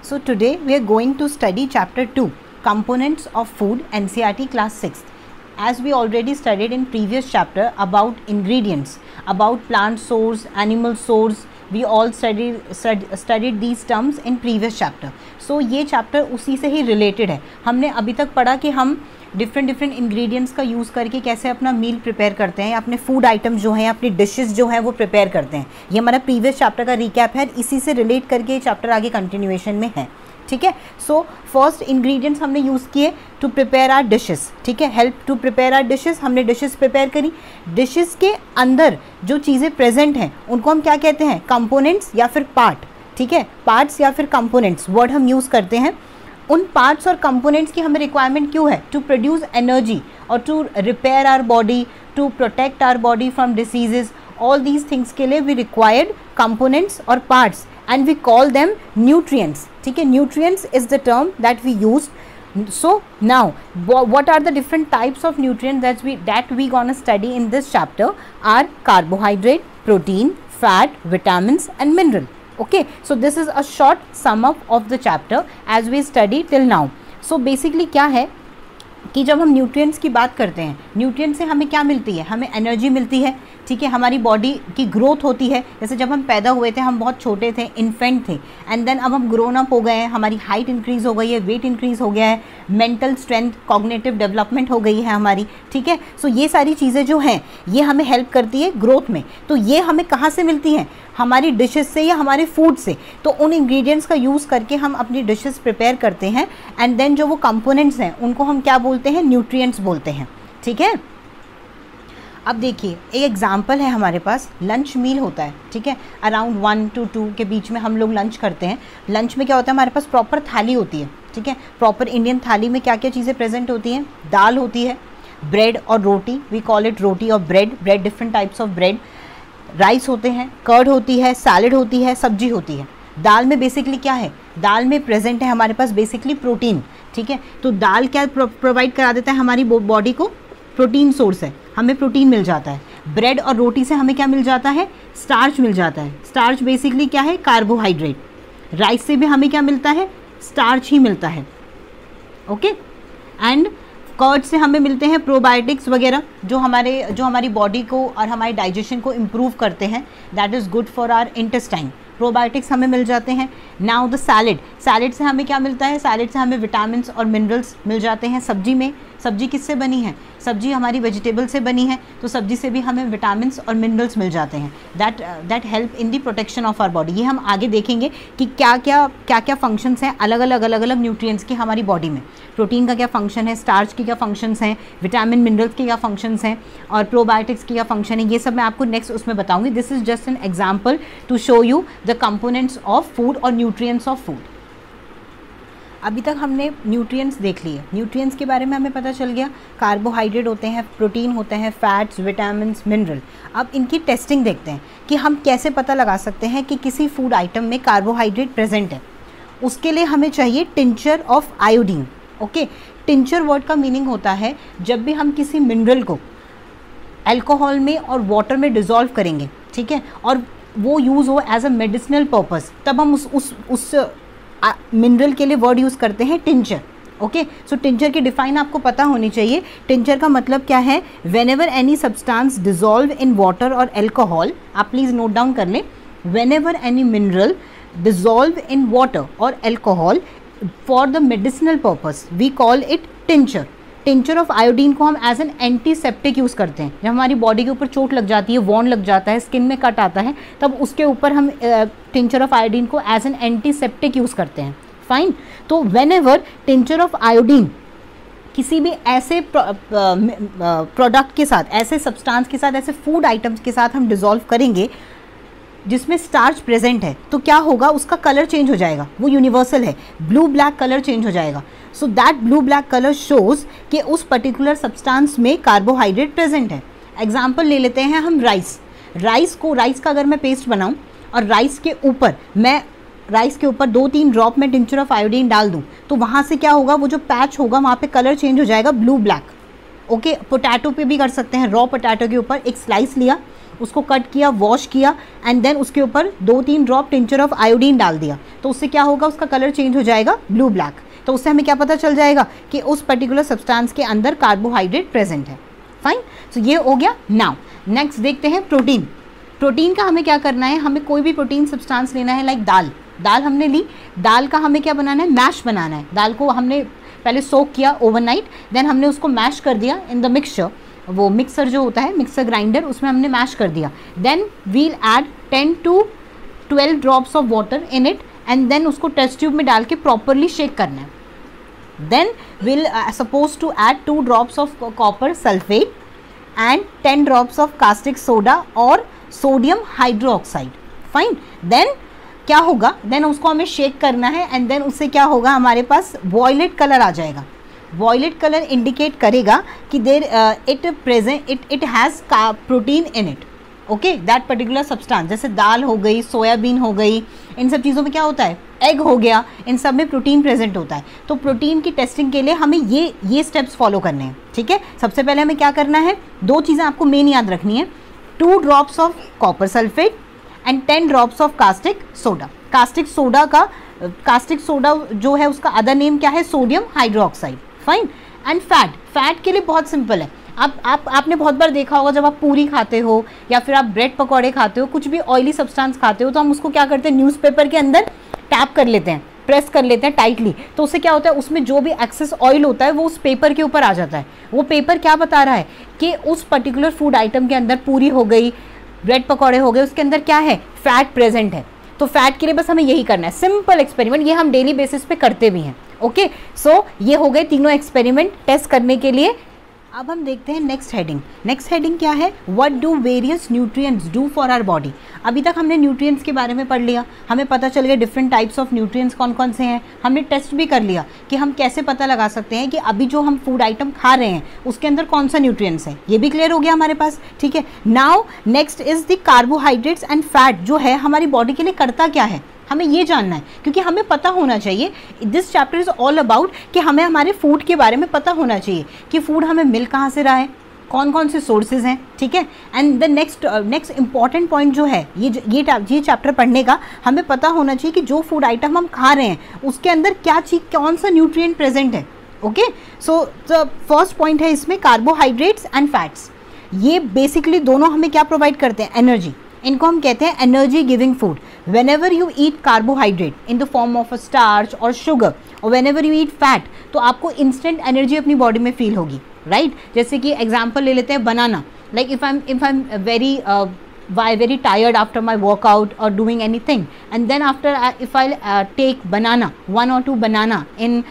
So today we are going to study chapter 2, Components of Food, NCERT class 6th. As we already studied in previous chapter about ingredients, about plant source, animal source, we all studied these terms in previous chapter. So ये chapter उसी से ही related है. हमने अभी तक पढ़ा कि हम डिफरेंट इंग्रेडिएंट्स का यूज़ करके कैसे अपना मील प्रिपेयर करते हैं, अपने फूड आइटम्स जो हैं, अपनी डिशेस जो हैं वो प्रिपेयर करते हैं. ये हमारा प्रीवियस चैप्टर का रिकैप है, इसी से रिलेट करके ये चैप्टर आगे कंटिन्यूएशन में है. ठीक है. सो फर्स्ट इंग्रेडिएंट्स हमने यूज़ किए टू प्रिपेयर आर डिशेस. ठीक है, help to prepare our dishes. हमने डिशेस प्रिपेयर करी. डिशेस के अंदर जो चीज़ें प्रेजेंट हैं उनको हम क्या कहते हैं? कंपोनेंट्स या फिर पार्ट. ठीक है, पार्ट्स या फिर कंपोनेंट्स वर्ड हम यूज़ करते हैं. उन पार्ट्स और कंपोनेंट्स की हमें रिक्वायरमेंट क्यों है? टू प्रोड्यूस एनर्जी और to repair our body, to protect our body from diseases. All these things के लिए वी रिक्वायर्ड कंपोनेंट्स और parts and we call them nutrients. ठीक है, nutrients is the term that we use. So now what are the different types of nutrients that we gonna study in this chapter are carbohydrate, protein, fat, vitamins and mineral. Okay, so this is a short sum up of the chapter as we study till now. So basically क्या है कि जब हम nutrients की बात करते हैं, nutrient से हमें क्या मिलती है? हमें एनर्जी मिलती है. ठीक है, हमारी बॉडी की ग्रोथ होती है. जैसे जब हम पैदा हुए थे हम बहुत छोटे थे, इन्फेंट थे, एंड देन अब हम ग्रोन अप हो गए हैं, हमारी हाइट इंक्रीज़ हो गई है, वेट इंक्रीज़ हो गया है, मेंटल स्ट्रेंथ, कॉग्निटिव डेवलपमेंट हो गई है हमारी. ठीक है, सो ये सारी चीज़ें जो हैं ये हमें हेल्प करती है ग्रोथ में. तो ये हमें कहाँ से मिलती हैं? हमारी डिशेस से या हमारे फूड से. तो उन इंग्रेडिएंट्स का यूज़ करके हम अपनी डिशेस प्रिपेयर करते हैं एंड देन जो वो कंपोनेंट्स हैं उनको हम क्या बोलते हैं? न्यूट्रिएंट्स बोलते हैं. ठीक है, अब देखिए एक एग्जाम्पल है हमारे पास. लंच मील होता है. ठीक है, अराउंड 1 to 2 के बीच में हम लोग लंच करते हैं. लंच में क्या होता है? हमारे पास प्रॉपर थाली होती है. ठीक है, प्रॉपर इंडियन थाली में क्या क्या चीज़ें प्रेजेंट होती हैं? दाल होती है, ब्रेड और रोटी, वी कॉल इट रोटी और bread different types of bread. Rice होते हैं, कर्ड होती है, सैलड होती है, सब्जी होती है. दाल में बेसिकली क्या है? दाल में प्रेजेंट है हमारे पास बेसिकली प्रोटीन. ठीक है, तो दाल क्या प्रोवाइड करा देता है हमारी बॉडी को? प्रोटीन सोर्स है, हमें प्रोटीन मिल जाता है. ब्रेड और रोटी से हमें क्या मिल जाता है? स्टार्च मिल जाता है. स्टार्च बेसिकली क्या है? कार्बोहाइड्रेट. राइस से भी हमें क्या मिलता है? स्टार्च ही मिलता है. ओके, एंड कर्ड से हमें मिलते हैं प्रोबायोटिक्स वगैरह जो हमारी बॉडी को और हमारे डाइजेशन को इम्प्रूव करते हैं. That is good for our intestine. Probiotics हमें मिल जाते हैं. नाउ द सैलड से हमें क्या मिलता है? सैलड से हमें विटामिन्स और मिनरल्स मिल जाते हैं. सब्जी में, सब्जी किससे बनी है? सब्जी हमारी वेजिटेबल से बनी है, तो सब्जी से भी हमें विटामिन्स और मिनरल्स मिल जाते हैं. That help in the protection of our body. ये हम आगे देखेंगे कि क्या क्या फंक्शंस हैं अलग अलग न्यूट्रिएंट्स की हमारी बॉडी में. प्रोटीन का क्या फंक्शन है, स्टार्च की क्या फंक्शंस हैं, विटामिन मिनरल्स के क्या फंक्शंस हैं और प्रोबायोटिक्स की क्या फंक्शन है, ये सब मैं आपको नेक्स्ट उसमें बताऊंगी. This is just an example to show you the components of food और न्यूट्रिएंट्स ऑफ फूड. अभी तक हमने न्यूट्रिएंट्स देख लिए. न्यूट्रिएंट्स के बारे में हमें पता चल गया. कार्बोहाइड्रेट होते हैं, प्रोटीन होते हैं, फैट्स, विटामिन्स, मिनरल. अब इनकी टेस्टिंग देखते हैं कि हम कैसे पता लगा सकते हैं कि किसी फूड आइटम में कार्बोहाइड्रेट प्रेजेंट है. उसके लिए हमें चाहिए tincture of iodine. Okay, tincture word का मीनिंग होता है जब भी हम किसी मिनरल को अल्कोहल में और वाटर में डिज़ोल्व करेंगे, ठीक है, और वो यूज़ हो एज अ मेडिसिनल पर्पस, तब हम उस मिनरल के लिए वर्ड यूज़ करते हैं टिंचर. ओके, सो टिंचर की डिफाइन आपको पता होनी चाहिए. टिंचर का मतलब क्या है? Whenever any substance dissolve in water और एल्कोहल, आप प्लीज़ नोट डाउन कर लें, whenever any mineral dissolve in water और alcohol for the medicinal purpose we call it tincture. Tincture of iodine को हम एज एन एंटीसेप्टिक यूज़ करते हैं. जब हमारी बॉडी के ऊपर चोट लग जाती है, वॉन लग जाता है, स्किन में कट आता है, तब उसके ऊपर हम टिंचर ऑफ आयोडीन को एज एन एंटीसेप्टिक यूज़ करते हैं. फाइन. तो when ever tincture of iodine किसी भी ऐसे प्रोडक्ट के साथ, ऐसे सब्सटेंस के साथ, ऐसे फूड आइटम्स के साथ हम डिज़ोल्व करेंगे जिसमें स्टार्च प्रेजेंट है, तो क्या होगा? उसका कलर चेंज हो जाएगा. वो यूनिवर्सल है, ब्लू ब्लैक कलर चेंज हो जाएगा. So that blue black colour shows कि उस पर्टिकुलर सब्सटेंस में कार्बोहाइड्रेट प्रेजेंट है. एग्जाम्पल ले लेते हैं हम राइस का अगर मैं पेस्ट बनाऊं और राइस के ऊपर 2-3 ड्रॉप में टिंचर ऑफ आयोडीन डाल दूं, तो वहाँ से क्या होगा? वो जो पैच होगा वहाँ पे कलर चेंज हो जाएगा ब्लू ब्लैक. ओके, पोटैटो पे भी कर सकते हैं. रॉ पोटैटो के ऊपर एक स्लाइस लिया उसको कट किया, वॉश किया एंड देन उसके ऊपर 2-3 ड्रॉप टिंचर ऑफ आयोडीन डाल दिया, तो उससे क्या होगा, उसका कलर चेंज हो जाएगा ब्लू ब्लैक। तो उससे हमें क्या पता चल जाएगा कि उस पर्टिकुलर सब्सटेंस के अंदर कार्बोहाइड्रेट प्रेजेंट है। फाइन, सो ये हो गया। नाउ नेक्स्ट देखते हैं प्रोटीन। प्रोटीन का हमें क्या करना है, हमें कोई भी प्रोटीन सब्सटेंस लेना है, लाइक दाल हमने ली, दाल का हमें क्या बनाना है, मैश बनाना है। दाल को हमने पहले सोक किया ओवरनाइट, देन हमने उसको मैश कर दिया इन द मिक्सचर, वो मिक्सर जो होता है, मिक्सर ग्राइंडर, उसमें हमने मैश कर दिया। Then we'll add 10 to 12 drops of water in it and then उसको टेस्ट ट्यूब में डाल के प्रॉपरली शेक करना है। Then will suppose to add 2 drops of copper sulphate and 10 drops of caustic soda और सोडियम हाइड्रोक्साइड। फाइन, देन क्या होगा, then उसको हमें शेक करना है एंड देन उससे क्या होगा, हमारे पास वॉयलेट कलर आ जाएगा। वॉयलेट कलर इंडिकेट करेगा कि it has protein in it, okay, that particular substance. जैसे दाल हो गई, सोयाबीन हो गई, इन सब चीज़ों में क्या होता है, एग हो गया, इन सब में प्रोटीन प्रेजेंट होता है। तो प्रोटीन की टेस्टिंग के लिए हमें ये स्टेप्स फॉलो करने हैं, ठीक है। सबसे पहले हमें क्या करना है, 2 चीज़ें आपको मेन याद रखनी है, 2 drops of copper sulphate and 10 drops of caustic soda. Caustic soda जो है उसका अदर नेम क्या है, sodium hydroxide. Fine, and fat के लिए बहुत सिंपल है। आपने बहुत बार देखा होगा, जब आप पूरी खाते हो या फिर आप ब्रेड पकौड़े खाते हो, कुछ भी ऑयली सब्सटेंस खाते हो, तो हम उसको क्या करते हैं, न्यूज़पेपर के अंदर टैप कर लेते हैं, प्रेस कर लेते हैं टाइटली। तो उससे क्या होता है, उसमें जो भी एक्सेस ऑयल होता है वो उस पेपर के ऊपर आ जाता है। वो पेपर क्या बता रहा है कि उस पर्टिकुलर फूड आइटम के अंदर, पूरी हो गई, ब्रेड पकौड़े हो गए, उसके अंदर क्या है, फैट प्रेजेंट है। तो फैट के लिए बस हमें यही करना है, सिंपल एक्सपेरिमेंट, ये हम डेली बेसिस पे करते भी हैं। ओके, सो ये हो गए तीनों एक्सपेरिमेंट टेस्ट करने के लिए। अब हम देखते हैं नेक्स्ट हेडिंग। नेक्स्ट हेडिंग क्या है, what do various nutrients do for our body. अभी तक हमने न्यूट्रिएंट्स के बारे में पढ़ लिया, हमें पता चल गया डिफरेंट टाइप्स ऑफ न्यूट्रिएंट्स कौन कौन से हैं। हमने टेस्ट भी कर लिया कि हम कैसे पता लगा सकते हैं कि अभी जो हम फूड आइटम खा रहे हैं उसके अंदर कौन सा न्यूट्रिएंट्स है, ये भी क्लियर हो गया हमारे पास, ठीक है। Now next is the carbohydrates and fat, जो है हमारी बॉडी के लिए करता क्या है, हमें ये जानना है, क्योंकि हमें पता होना चाहिए। This chapter is all about कि हमें हमारे फूड के बारे में पता होना चाहिए कि फूड हमें मिल कहाँ से रहा है, कौन कौन से सोर्सेज हैं, ठीक है। And the next important point जो है, ये चैप्टर पढ़ने का हमें पता होना चाहिए कि जो फूड आइटम हम खा रहे हैं उसके अंदर क्या चीज़, कौन सा न्यूट्रिएंट प्रेजेंट है। Okay, so the first point है इसमें कार्बोहाइड्रेट्स एंड फैट्स। ये बेसिकली दोनों हमें क्या प्रोवाइड करते हैं, एनर्जी। इनको हम कहते हैं energy giving food. whenever you eat carbohydrate in the form of a starch or sugar or whenever you eat fat, तो आपको instant energy अपनी बॉडी में फील होगी, राइट। जैसे कि एग्जांपल ले लेते हैं बनाना, like if I'm very tired after my workout or doing anything, and then after if I take banana, 1 or 2 banana in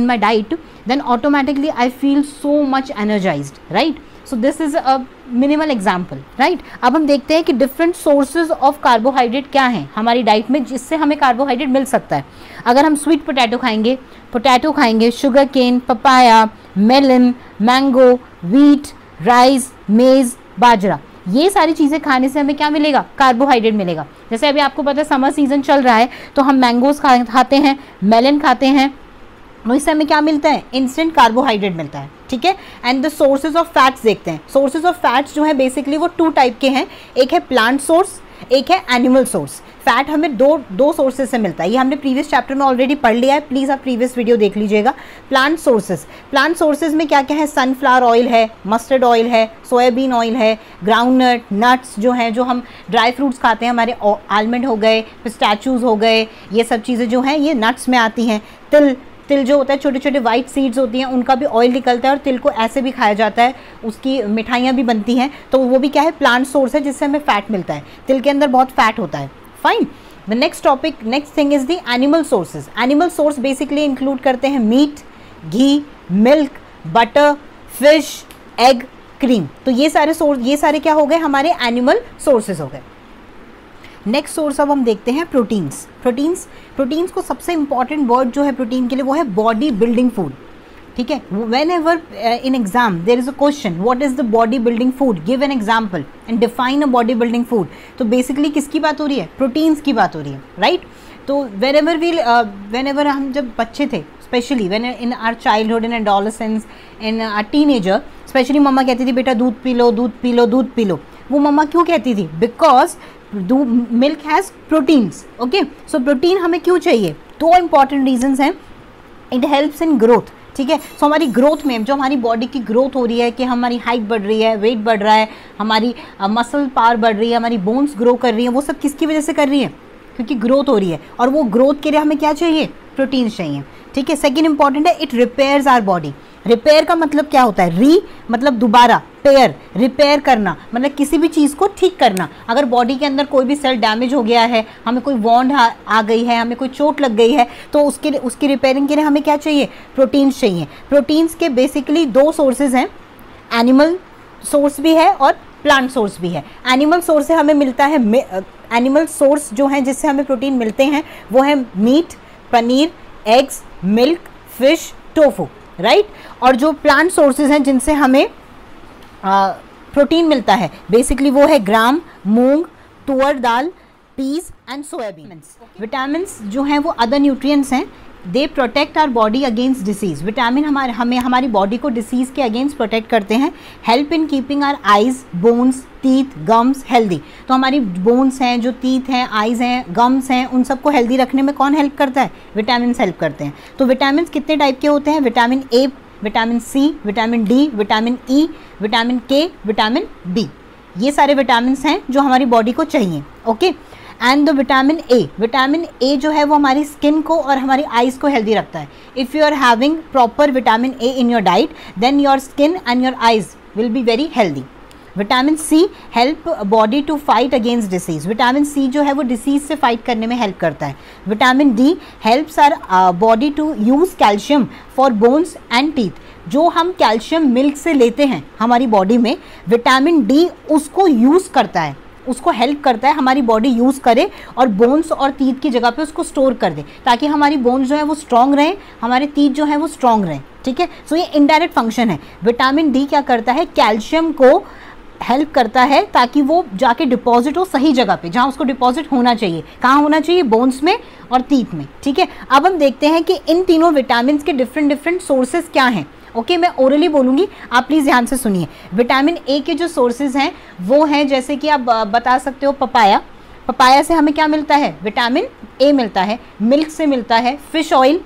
my diet, then automatically I feel so much energized, right? So this is a minimal example, right? अब हम देखते हैं कि different sources of carbohydrate क्या हैं हमारी diet में, जिससे हमें कार्बोहाइड्रेट मिल सकता है। अगर हम स्वीट पोटैटो खाएंगे, sugar cane, papaya, melon, mango, wheat, rice, maize, बाजरा, ये सारी चीज़ें खाने से हमें क्या मिलेगा, कार्बोहाइड्रेट मिलेगा। जैसे अभी आपको पता है समर सीजन चल रहा है, तो हम मैंगोज खाते हैं, मेलन खाते हैं, तो इससे हमें क्या मिलता है, इंस्टेंट कार्बोहाइड्रेट मिलता है, ठीक है। And the sources of fats देखते हैं। सोर्सेज ऑफ फैट्स जो है बेसिकली वो 2 टाइप के हैं, एक है प्लांट सोर्स, एक है एनिमल सोर्स। फैट हमें दो सोर्सेज से मिलता है, ये हमने प्रीवियस चैप्टर में ऑलरेडी पढ़ लिया है, प्लीज़ आप प्रीवियस वीडियो देख लीजिएगा। प्लांट सोर्सेज में क्या क्या है, सनफ्लावर ऑयल है, मस्टर्ड ऑयल है, सोयाबीन ऑयल है, ग्राउंडनट, नट्स जो हैं, जो हम ड्राई फ्रूट्स खाते हैं, हमारे आलमंड हो गए, पिस्ताचियोज हो गए, ये सब चीज़ें जो हैं ये नट्स में आती हैं। तिल जो होता है, छोटे छोटे वाइट सीड्स होती हैं, उनका भी ऑयल निकलता है और तिल को ऐसे भी खाया जाता है, उसकी मिठाइयाँ भी बनती हैं, तो वो भी क्या है, प्लांट सोर्स है, जिससे हमें फैट मिलता है। तिल के अंदर बहुत फैट होता है। Fine, the next thing is the animal sources. Animal source basically include करते हैं meat, ghee, milk, butter, fish, egg, cream. तो ये सारे क्या हो गए, हमारे एनिमल सोर्सेज हो गए। नेक्स्ट सोर्स अब हम देखते हैं प्रोटीन्स को सबसे इंपॉर्टेंट वर्ड जो है प्रोटीन के लिए वो है बॉडी बिल्डिंग फूड, ठीक है। When ever in exam there is a question, what is the body building food, give an example and define a body building food, तो बेसिकली किसकी बात हो रही है, प्रोटीन्स की बात हो रही है, राइट। तो वेन एवर हम जब बच्चे थे, specially when in our childhood, in adolescence, in our teenager, specially मम्मा कहती थी बेटा दूध पी लो, दूध पी लो, दूध पी लो, वो मम्मा क्यों कहती थी? Because milk has proteins. Okay, so protein हमें क्यों चाहिए? 2 इंपॉर्टेंट रीजंस हैं. It helps in growth. ठीक है, सो हमारी ग्रोथ में, जो हमारी बॉडी की ग्रोथ हो रही है कि हमारी हाइट बढ़ रही है, वेट बढ़ रहा है, हमारी मसल पावर बढ़ रही है, हमारी बोन्स ग्रो कर रही है, वो सब किसकी वजह से कर रही है? क्योंकि ग्रोथ हो रही है. और वो ग्रोथ के लिए हमें क्या चाहिए? प्रोटीन चाहिए. ठीक है. सेकेंड इंपॉर्टेंट है, it repairs our body. Repair का मतलब क्या होता है? री मतलब दोबारा, पेयर रिपेयर करना मतलब किसी भी चीज़ को ठीक करना. अगर बॉडी के अंदर कोई भी सेल डैमेज हो गया है, हमें कोई वॉन्ड आ गई है, हमें कोई चोट लग गई है, तो उसकी रिपेयरिंग के लिए हमें क्या चाहिए? प्रोटीन्स चाहिए. प्रोटीन्स के बेसिकली 2 सोर्सेज हैं. एनिमल सोर्स भी है और प्लांट सोर्स भी है. एनिमल सोर्स से हमें मिलता है, एनिमल सोर्स जो है जिससे हमें प्रोटीन मिलते हैं वो है meat, paneer, eggs, milk, fish, tofu, right. और जो प्लांट सोर्सेज हैं जिनसे हमें प्रोटीन मिलता है बेसिकली वो है gram, moong, toor dal, peas and soybean. Vitamins जो हैं वो अदर न्यूट्रिएंट्स हैं. They protect our body against disease. Vitamin हमारी बॉडी को डिसीज़ के अगेंस्ट प्रोटेक्ट करते हैं. Help in keeping our eyes, bones, teeth, gums healthy. तो हमारी बोन्स हैं, जो टीथ हैं, आइज़ हैं, गम्स हैं, उन सबको हेल्दी रखने में कौन हेल्प करता है? विटामिन हेल्प करते हैं. तो विटामिन कितने टाइप के होते हैं? Vitamin A, vitamin C, vitamin D, vitamin E, vitamin K, vitamin B. ये सारे विटामिन हैं जो हमारी बॉडी को चाहिए. Okay. And the vitamin A जो है वो हमारी स्किन को और हमारी आइज़ को हेल्दी रखता है. If you are having proper vitamin A in your diet then your skin and your eyes will be very healthy. Vitamin C help body to fight against disease. Vitamin C जो है वो disease से fight करने में help करता है. Vitamin D helps our body to use calcium for bones and teeth. जो हम कैल्शियम मिल्क से लेते हैं हमारी बॉडी में, विटामिन डी उसको यूज़ करता है, उसको हेल्प करता है हमारी बॉडी यूज़ करे और बोन्स और टीथ की जगह पे उसको स्टोर कर दे ताकि हमारी बोन्स जो है वो स्ट्रॉन्ग रहें, हमारे टीथ जो है वो स्ट्रॉन्ग रहें. ठीक है. सो ये इनडायरेक्ट फंक्शन है. विटामिन डी क्या करता है? कैल्शियम को हेल्प करता है ताकि वो जाके डिपॉजिट हो सही जगह पे जहाँ उसको डिपॉजिट होना चाहिए. कहाँ होना चाहिए? बोन्स में और टीथ में. ठीक है. अब हम देखते हैं कि इन तीनों विटामिन के डिफरेंट सोर्सेज क्या हैं. ओके, मैं ओरली बोलूँगी, आप प्लीज़ ध्यान से सुनिए. विटामिन ए के जो सोर्सेज हैं वो हैं, जैसे कि आप बता सकते हो पपाया. पपाया से हमें क्या मिलता है? विटामिन ए मिलता है. मिल्क से मिलता है. फिश ऑयल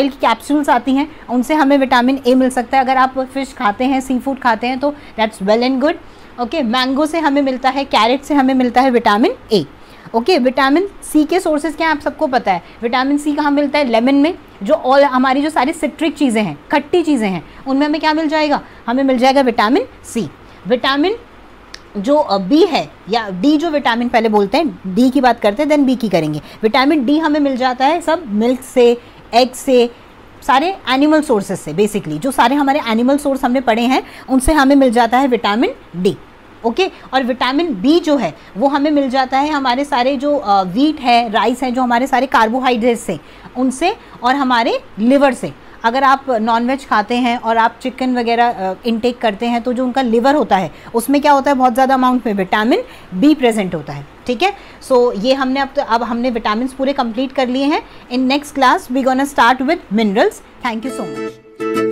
की कैप्सूल्स आती हैं, उनसे हमें विटामिन ए मिल सकता है. अगर आप फिश खाते हैं, सी फूड खाते हैं तो that's well and good. Okay. Mango से हमें मिलता है, कैरेट से हमें मिलता है vitamin A. Okay. Vitamin C के सोर्सेज क्या हैं आप सबको पता है. विटामिन सी कहाँ मिलता है? लेमन में. जो ऑल हमारी जो सारी सिट्रिक चीज़ें हैं, खट्टी चीज़ें हैं, उनमें हमें क्या मिल जाएगा? हमें मिल जाएगा विटामिन सी. विटामिन जो बी है या डी जो विटामिन पहले बोलते हैं, डी की बात करते हैं देन बी की करेंगे. विटामिन डी हमें मिल जाता है सब मिल्क से, एग से, सारे एनिमल सोर्सेज से. बेसिकली जो सारे हमारे एनिमल सोर्स हमने पढ़े हैं उनसे हमें मिल जाता है विटामिन डी. ओके. और विटामिन बी जो है वो हमें मिल जाता है हमारे सारे जो वीट है, राइस है, जो हमारे सारे कार्बोहाइड्रेट्स से, उनसे और हमारे लिवर से. अगर आप नॉनवेज खाते हैं और आप चिकन वगैरह इनटेक करते हैं तो जो उनका लिवर होता है उसमें क्या होता है? बहुत ज़्यादा अमाउंट में विटामिन बी प्रेजेंट होता है. ठीक है. सो ये हमने अब हमने विटामिन पूरे कंप्लीट कर लिए हैं. In next class we gonna start with minerals. Thank you so much.